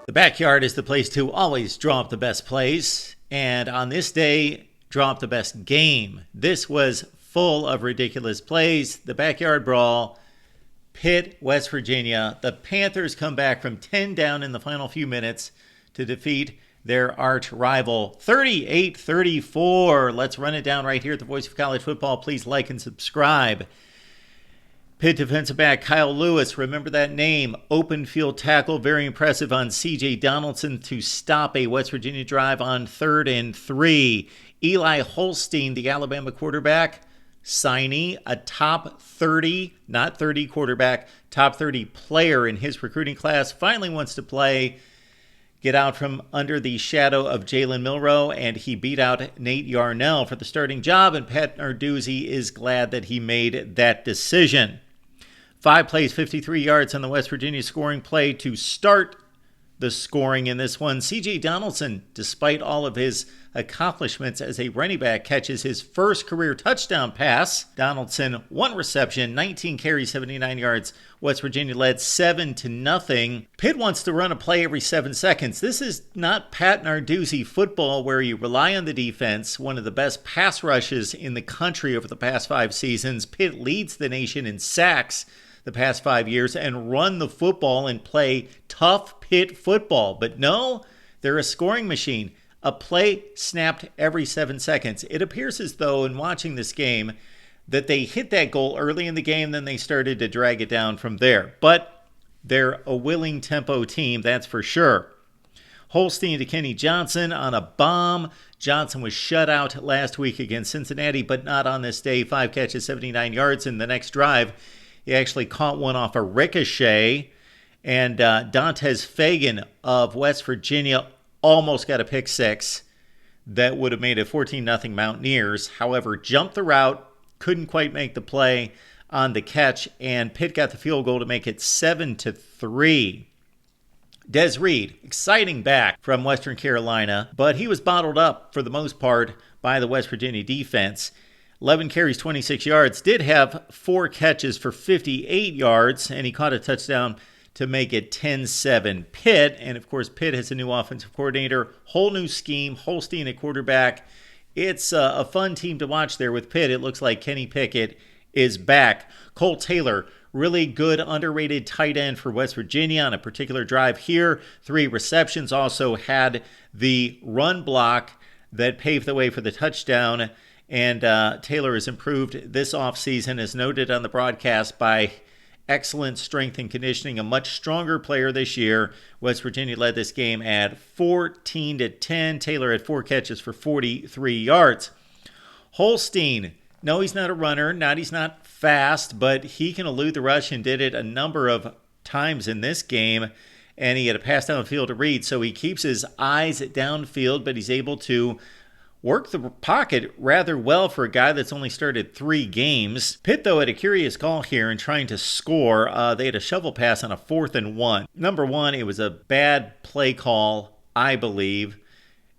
The backyard is the place to always draw up the best plays, and on this day, draw up the best game. This was full of ridiculous plays. The backyard brawl, Pitt, West Virginia. The Panthers come back from 10 down in the final few minutes to defeat their arch rival 38-34. Let's run it down right here at the Voice of College Football. Please like and subscribe. Pitt defensive back Kyle Lewis, remember that name. Open field tackle, very impressive on C.J. Donaldson to stop a West Virginia drive on 3rd and 3. Eli Holstein, the Alabama quarterback, signee, a top 30, not 30 quarterback, top 30 player in his recruiting class, finally wants to play, get out from under the shadow of Jalen Milroe, and he beat out Nate Yarnell for the starting job, and Pat Narduzzi is glad that he made that decision. 5 plays, 53 yards on the West Virginia scoring play to start the scoring in this one. C.J. Donaldson, despite all of his accomplishments as a running back, catches his first career touchdown pass. Donaldson, 1 reception, 19 carries, 79 yards. West Virginia led 7-0. Pitt wants to run a play every 7 seconds. This is not Pat Narduzzi football where you rely on the defense. One of the best pass rushes in the country over the past 5 seasons. Pitt leads the nation in sacks the past 5 years and run the football and play tough Pitt football. But no, they're a scoring machine. A play snapped every 7 seconds. It appears as though in watching this game that they hit that goal early in the game, then they started to drag it down from there. But they're a willing tempo team, that's for sure. Holstein to Kenny Johnson on a bomb. Johnson was shut out last week against Cincinnati, but not on this day. 5 catches, 79 yards in the next drive. He actually caught one off a ricochet. And Dantes Fagan of West Virginia almost got a pick 6 that would have made it 14-0 Mountaineers. However, jumped the route, couldn't quite make the play on the catch, and Pitt got the field goal to make it 7-3. Des Reed, exciting back from Western Carolina, but he was bottled up for the most part by the West Virginia defense. 11 carries, 26 yards, did have 4 catches for 58 yards, and he caught a touchdown to make it 10-7 Pitt. And of course, Pitt has a new offensive coordinator, whole new scheme, Holstein at quarterback. It's a fun team to watch there with Pitt. It looks like Kenny Pickett is back. Cole Taylor, really good underrated tight end for West Virginia on a particular drive here. 3 receptions, also had the run block that paved the way for the touchdown. And Taylor has improved this offseason, as noted on the broadcast, by excellent strength and conditioning, a much stronger player this year. West Virginia led this game at 14-10. Taylor had 4 catches for 43 yards. Holstein, no, he's not a runner. He's not fast, but he can elude the rush and did it a number of times in this game. And he had a pass downfield to Reed, so he keeps his eyes downfield, but he's able to worked the pocket rather well for a guy that's only started 3 games. Pitt, though, had a curious call here in trying to score. They had a shovel pass on a 4th and 1. Number one, it was a bad play call, I believe.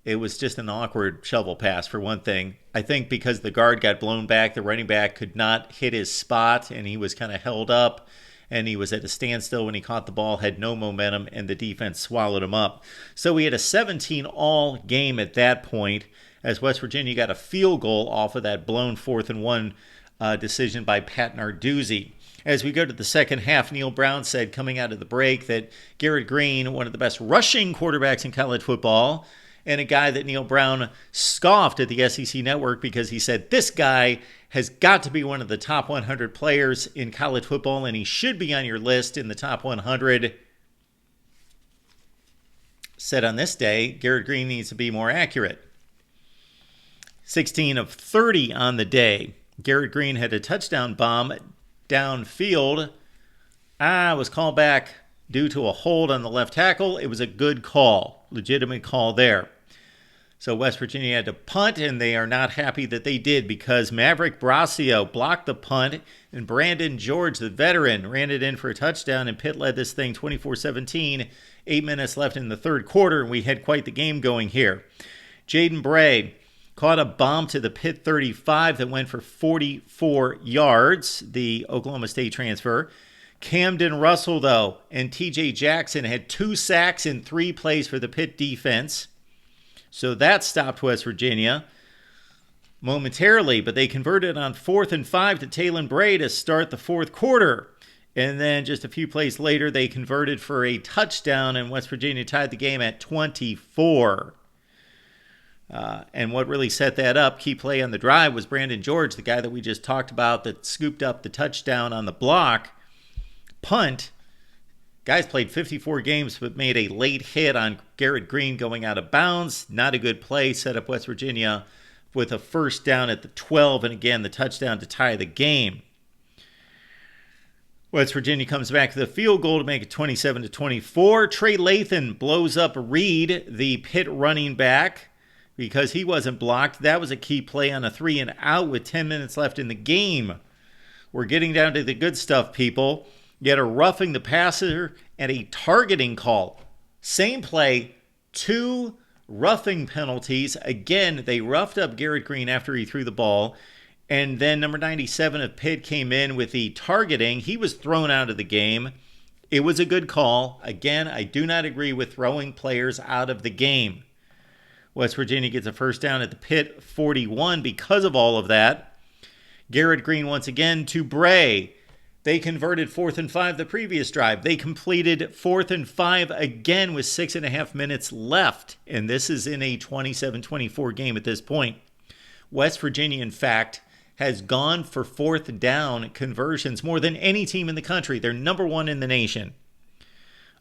It was just an awkward shovel pass, for one thing. I think because the guard got blown back, the running back could not hit his spot, and he was kind of held up, and he was at a standstill when he caught the ball, had no momentum, and the defense swallowed him up. So we had a 17-all game at that point, as West Virginia got a field goal off of that blown 4th and 1 decision by Pat Narduzzi. As we go to the second half, Neil Brown said coming out of the break that Garrett Green, one of the best rushing quarterbacks in college football, and a guy that Neil Brown scoffed at the SEC network because he said this guy has got to be one of the top 100 players in college football, and he should be on your list in the top 100. Said on this day, Garrett Green needs to be more accurate. 16 of 30 on the day. Garrett Green had a touchdown bomb downfield. Was called back due to a hold on the left tackle. It was a good call, legitimate call there. So West Virginia had to punt, and they are not happy that they did because Maverick Brasio blocked the punt, and Brandon George, the veteran, ran it in for a touchdown, and Pitt led this thing 24-17. 8 minutes left in the third quarter, and we had quite the game going here. Jaden Bray caught a bomb to the Pitt 35 that went for 44 yards, the Oklahoma State transfer. Camden Russell, though, and TJ Jackson had 2 sacks in 3 plays for the Pitt defense. So that stopped West Virginia momentarily, but they converted on 4th and 5 to Taylon Bray to start the 4th quarter. And then just a few plays later, they converted for a touchdown, and West Virginia tied the game at 24. And what really set that up, key play on the drive, was Brandon George, the guy that we just talked about that scooped up the touchdown on the block. Punt. Guys played 54 games but made a late hit on Garrett Green going out of bounds. Not a good play. Set up West Virginia with a first down at the 12, and again, the touchdown to tie the game. West Virginia comes back to the field goal to make it 27-24. Trey Lathan blows up Reed, the Pitt running back, because he wasn't blocked. That was a key play on a 3 and out with 10 minutes left in the game. We're getting down to the good stuff, people. You had a roughing the passer and a targeting call. Same play, 2 roughing penalties. Again, they roughed up Garrett Green after he threw the ball. And then number 97 of Pitt came in with the targeting. He was thrown out of the game. It was a good call. Again, I do not agree with throwing players out of the game. West Virginia gets a first down at the Pitt 41 because of all of that. Garrett Green once again to Bray. They converted 4th and 5 the previous drive. They completed 4th and 5 again with 6.5 minutes left. And this is in a 27-24 game at this point. West Virginia, in fact, has gone for 4th down conversions more than any team in the country. They're number 1 in the nation.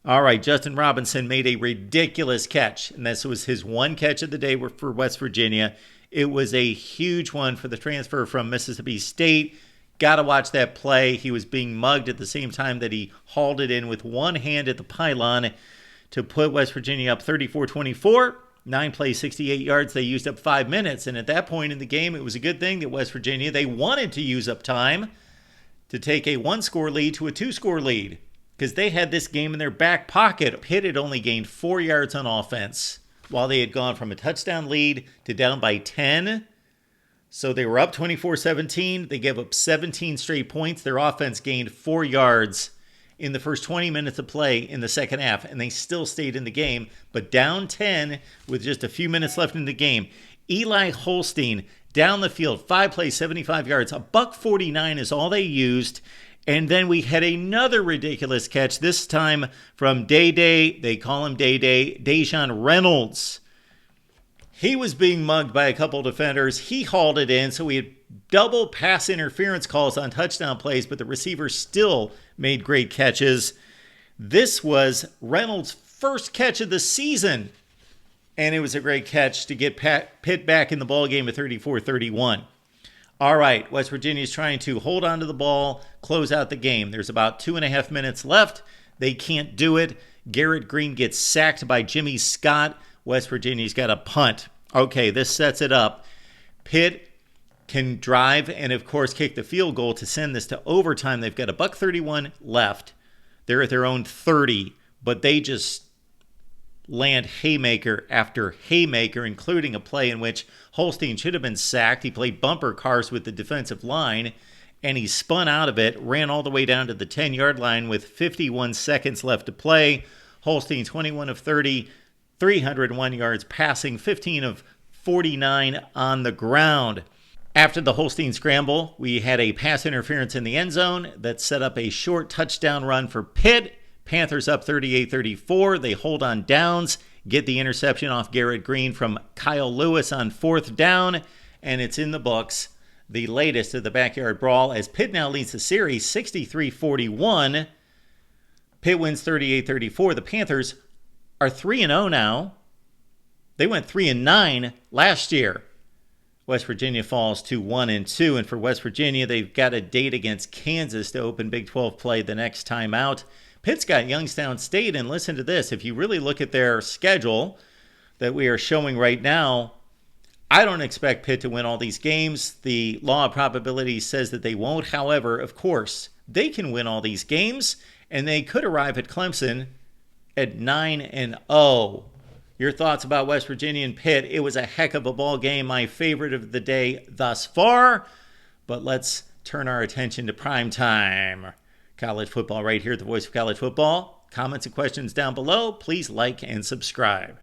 All right, Justin Robinson made a ridiculous catch. And this was his one catch of the day for West Virginia. It was a huge one for the transfer from Mississippi State. Got to watch that play. He was being mugged at the same time that he hauled it in with one hand at the pylon to put West Virginia up 34-24. 9 plays, 68 yards. They used up 5 minutes. And at that point in the game, it was a good thing that West Virginia, they wanted to use up time to take a 1-score lead to a 2-score lead because they had this game in their back pocket. Pitt had only gained 4 yards on offense while they had gone from a touchdown lead to down by 10. So they were up 24-17. They gave up 17 straight points. Their offense gained 4 yards in the first 20 minutes of play in the second half, and they still stayed in the game, but down 10 with just a few minutes left in the game. Eli Holstein down the field, 5 plays, 75 yards. $149 is all they used. And then we had another ridiculous catch, this time from Day, they call him Day, Dejon Reynolds. He was being mugged by a couple defenders. He hauled it in, so we had double pass interference calls on touchdown plays, but the receivers still made great catches. This was Reynolds' first catch of the season, and it was a great catch to get Pitt back in the ballgame at 34-31. All right, West Virginia is trying to hold on to the ball, close out the game. There's about 2.5 minutes left. They can't do it. Garrett Green gets sacked by Jimmy Scott. West Virginia's got a punt. Okay, this sets it up. Pitt can drive and, of course, kick the field goal to send this to overtime. They've got $1:31 left. They're at their own 30, but they just land haymaker after haymaker, including a play in which Holstein should have been sacked. He played bumper cars with the defensive line, and he spun out of it, ran all the way down to the 10-yard line with 51 seconds left to play. Holstein, 21 of 30, 301 yards passing, 15 of 49 on the ground. After the Holstein scramble, we had a pass interference in the end zone that set up a short touchdown run for Pitt. Panthers up 38-34. They hold on downs, get the interception off Garrett Green from Kyle Lewis on 4th down, and it's in the books. The latest of the backyard brawl as Pitt now leads the series 63-41. Pitt wins 38-34. The Panthers are 3-0 now. They went 3-9 last year. West Virginia falls to 1-2, and for West Virginia, they've got a date against Kansas to open Big 12 play the next time out. Pitt's got Youngstown State, and listen to this. If you really look at their schedule that we are showing right now, I don't expect Pitt to win all these games. The law of probability says that they won't. However, of course, they can win all these games, and they could arrive at Clemson at 9-0. Your thoughts about West Virginia and Pitt? It was a heck of a ball game, my favorite of the day thus far. But let's turn our attention to prime time. college football right here at the Voice of College Football. Comments and questions down below. Please like and subscribe.